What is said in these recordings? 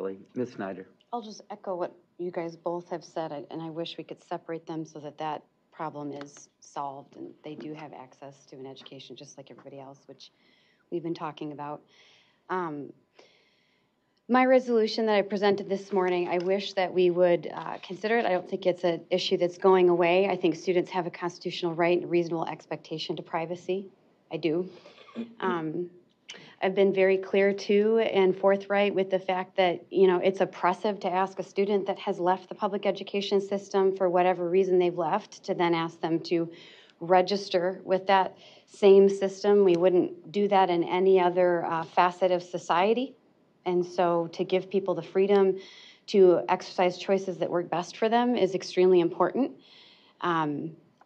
silly. Ms. Snyder. I'll just echo what you guys both have said, and I wish we could separate them so that that problem is solved and they do have access to an education just like everybody else, which we've been talking about. My resolution that I presented this morning, I wish that we would consider it. I don't think it's an issue that's going away. I think students have a constitutional right and reasonable expectation to privacy. I do. I've been very clear, too, and forthright with the fact that, you know, it's oppressive to ask a student that has left the public education system for whatever reason they've left to then ask them to register with that same system. We wouldn't do that in any other facet of society. And so to give people the freedom to exercise choices that work best for them is extremely important.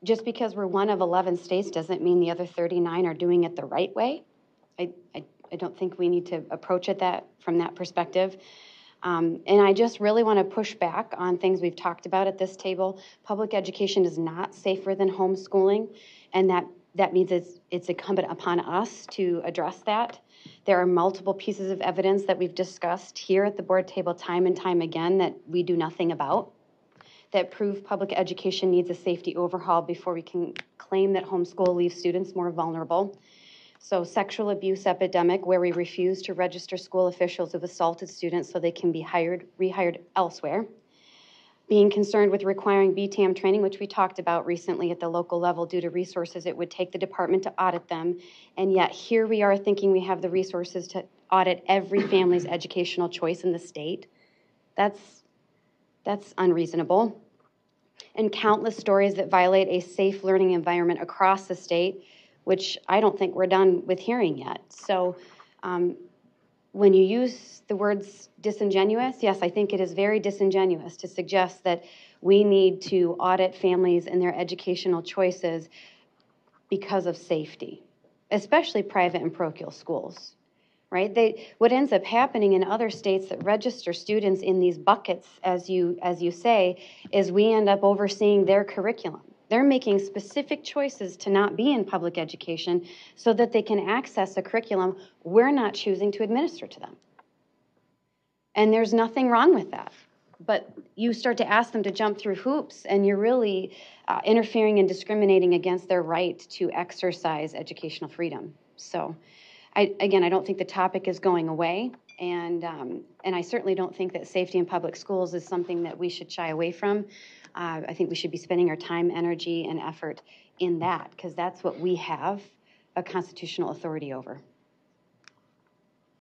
Just because we're one of 11 states doesn't mean the other 39 are doing it the right way. I don't think we need to approach it from that perspective. And I just really want to push back on things we've talked about at this table. Public education is not safer than homeschooling, and that means it's incumbent upon us to address that. There are multiple pieces of evidence that we've discussed here at the board table time and time again that we do nothing about, that prove public education needs a safety overhaul before we can claim that homeschool leaves students more vulnerable. So sexual abuse epidemic, where we refuse to register school officials who've assaulted students so they can be rehired elsewhere. Being concerned with requiring BTAM training, which we talked about recently at the local level due to resources it would take the department to audit them. And yet here we are thinking we have the resources to audit every family's educational choice in the state. That's unreasonable. And countless stories that violate a safe learning environment across the state, which I don't think we're done with hearing yet. So when you use the words disingenuous, yes, I think it is very disingenuous to suggest that we need to audit families and their educational choices because of safety, especially private and parochial schools, right? What ends up happening in other states that register students in these buckets, as you say, is we end up overseeing their curriculum. They're making specific choices to not be in public education so that they can access a curriculum we're not choosing to administer to them. And there's nothing wrong with that. But you start to ask them to jump through hoops, and you're really interfering and discriminating against their right to exercise educational freedom. So, I don't think the topic is going away, and I certainly don't think that safety in public schools is something that we should shy away from. I think we should be spending our time, energy, and effort in that, because that's what we have a constitutional authority over.